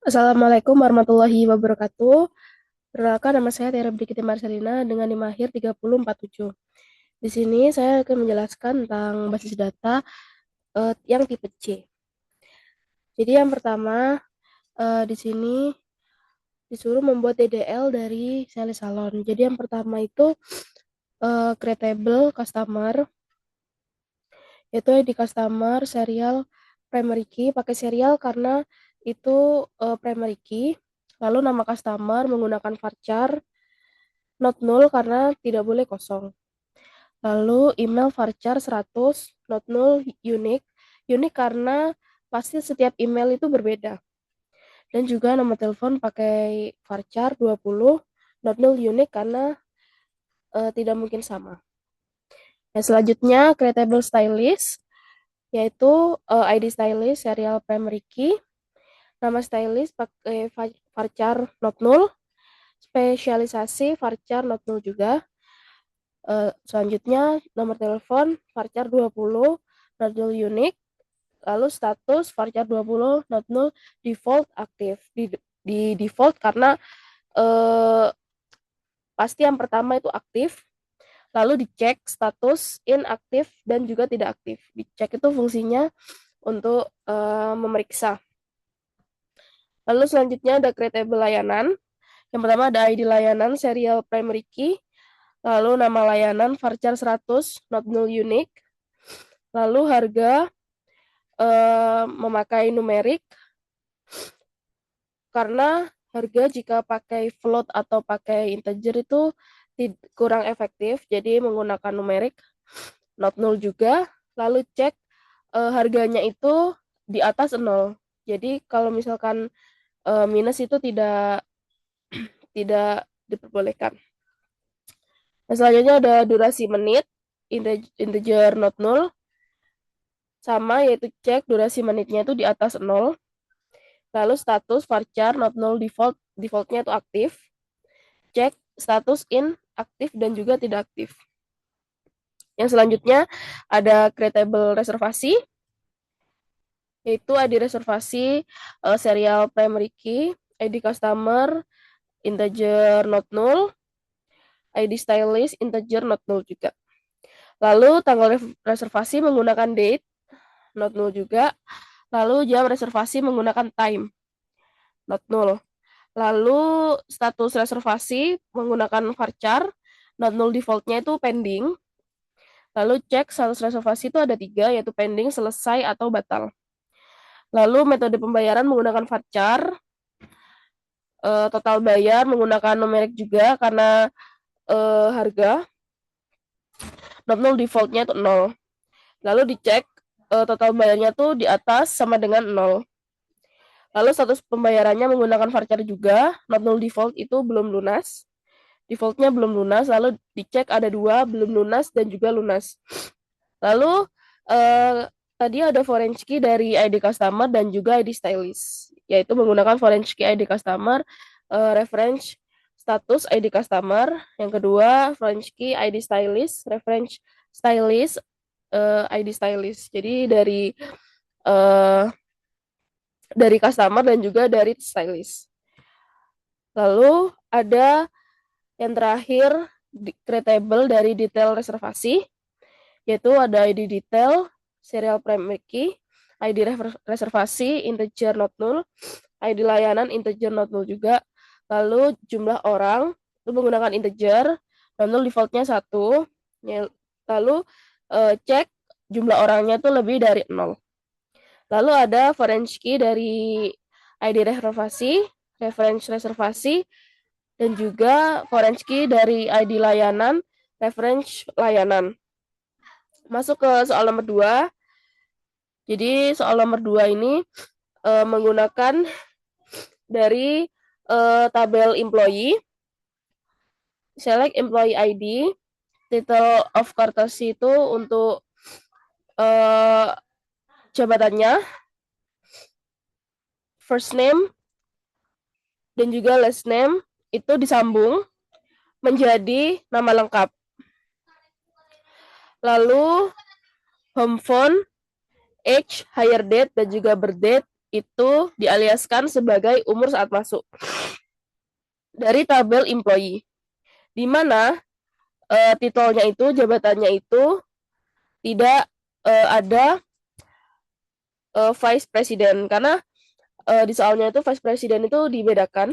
Assalamualaikum warahmatullahi wabarakatuh. Perkenalkan, nama saya Tiara Brigiti Marcelina dengan NIM akhir 3047. Di sini saya akan menjelaskan tentang basis data yang tipe C. Jadi yang pertama, di sini disuruh membuat DDL dari sales salon. Jadi yang pertama itu creatable customer, yaitu ID customer serial primary key, pakai serial karena itu primary key. Lalu nama customer menggunakan varchar, not null karena tidak boleh kosong. Lalu email varchar 100, not null unique. Unique karena pasti setiap email itu berbeda. Dan juga nomor telepon pakai varchar 20, not null unique karena tidak mungkin sama. Yang selanjutnya creatable stylist, yaitu ID stylist serial primary key. Nama stylist pakai varchar not null. Spesialisasi varchar not null juga. Selanjutnya nomor telepon varchar 20 not null unique, lalu status varchar 20 not null default aktif. Di default karena pasti yang pertama itu aktif, lalu dicek status inaktif dan juga tidak aktif. Dicek itu fungsinya untuk memeriksa. Lalu selanjutnya ada creatable layanan. Yang pertama ada ID layanan serial primary key, lalu nama layanan varchar 100 not null unique, lalu harga memakai numerik karena harga jika pakai float atau pakai integer itu kurang efektif, jadi menggunakan numerik. Not null juga. Lalu cek harganya itu di atas 0. Jadi kalau misalkan minus itu tidak tidak diperbolehkan. Nah, selanjutnya ada durasi menit, integer not null, sama yaitu cek durasi menitnya itu di atas 0. Lalu status varchar not null default, defaultnya itu aktif. Cek status in aktif dan juga tidak aktif. Yang selanjutnya ada creatable reservasi, yaitu ID reservasi serial primary key, ID customer integer not null, ID stylist integer not null juga. Lalu tanggal reservasi menggunakan date not null juga. Lalu jam reservasi menggunakan time not null. Lalu status reservasi menggunakan varchar, not null defaultnya itu pending. Lalu cek status reservasi itu ada 3, yaitu pending, selesai, atau batal. Lalu metode pembayaran menggunakan varchar, total bayar menggunakan numerik juga karena harga, not null defaultnya itu 0. Lalu dicek total bayarnya tuh di atas sama dengan 0. Lalu status pembayarannya menggunakan varchar juga, not null default itu belum lunas. Defaultnya belum lunas, lalu dicek ada 2, belum lunas dan juga lunas. Lalu tadi ada foreign key dari ID customer dan juga ID stylist, yaitu menggunakan foreign key ID customer, reference status ID customer. Yang kedua foreign key ID stylist, reference stylist, ID stylist. Jadi dari customer dan juga dari stylist. Lalu ada yang terakhir creatable dari detail reservasi, yaitu ada ID detail, serial primary key, ID reservasi, integer not null, ID layanan, integer not null juga. Lalu jumlah orang itu menggunakan integer, not null defaultnya 1. Lalu cek jumlah orangnya itu lebih dari 0. Lalu ada foreign key dari ID reservasi, reference reservasi, dan juga foreign key dari ID layanan, reference layanan. Masuk ke soal nomor 2. Jadi soal nomor 2 ini menggunakan dari tabel employee. Select employee ID, title of courtesy itu untuk jabatannya, first name dan juga last name itu disambung menjadi nama lengkap. Lalu home phone, age, hire date, dan juga birth date itu dialiaskan sebagai umur saat masuk dari tabel employee, di mana titelnya itu, jabatannya itu tidak ada vice president, karena di soalnya itu vice president itu dibedakan.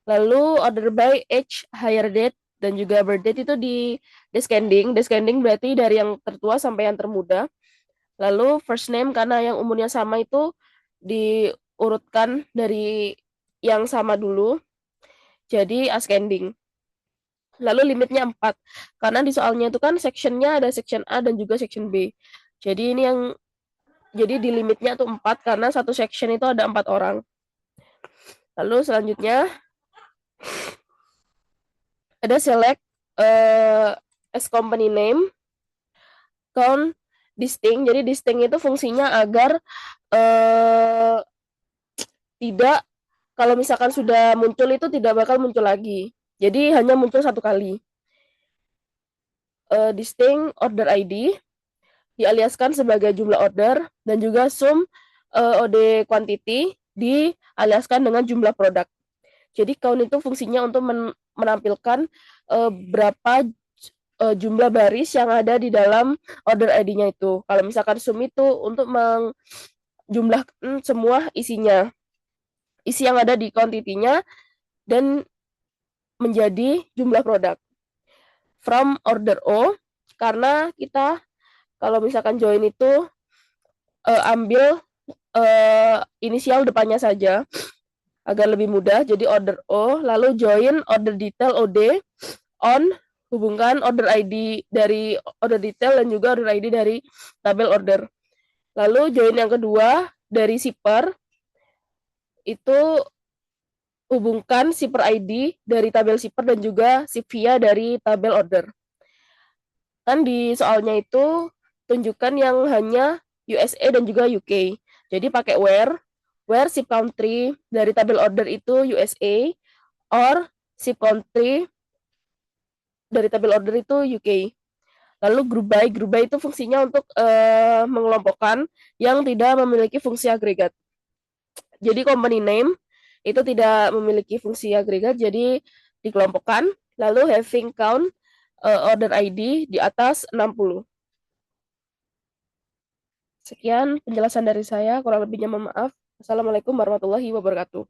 Lalu order by age, hire date, dan juga birth date itu di descending. Descending berarti dari yang tertua sampai yang termuda. Lalu first name karena yang umurnya sama itu diurutkan dari yang sama dulu. Jadi ascending. Lalu limitnya 4. Karena di soalnya itu kan sectionnya ada section A dan juga section B. Jadi ini yang jadi di limitnya tuh 4 karena satu section itu ada 4 orang. Lalu selanjutnya ada select as company name, count, distinct. Jadi distinct itu fungsinya agar tidak, kalau misalkan sudah muncul itu tidak bakal muncul lagi. Jadi hanya muncul satu kali. Distinct order ID dialiaskan sebagai jumlah order, dan juga sum OD quantity dialiaskan dengan jumlah produk. Jadi count itu fungsinya untuk menampilkan berapa jumlah baris yang ada di dalam order ID-nya itu. Kalau misalkan sum itu untuk menjumlahkan semua isinya, isi yang ada di quantity-nya dan menjadi jumlah produk. From order O, karena kita kalau misalkan join itu ambil inisial depannya saja agar lebih mudah. Jadi order O, lalu join order detail OD on, hubungkan order ID dari order detail dan juga order ID dari tabel order. Lalu join yang kedua dari shipper, itu hubungkan shipper ID dari tabel shipper dan juga ship via dari tabel order. Kan di soalnya itu tunjukkan yang hanya USA dan juga UK. Jadi pakai where ship country dari tabel order itu USA, or ship country dari tabel order itu UK. Lalu group by itu fungsinya untuk mengelompokkan yang tidak memiliki fungsi agregat. Jadi company name itu tidak memiliki fungsi agregat, jadi dikelompokkan. Lalu having count order ID di atas 60. Sekian penjelasan dari saya, kurang lebihnya mohon maaf. Assalamualaikum warahmatullahi wabarakatuh.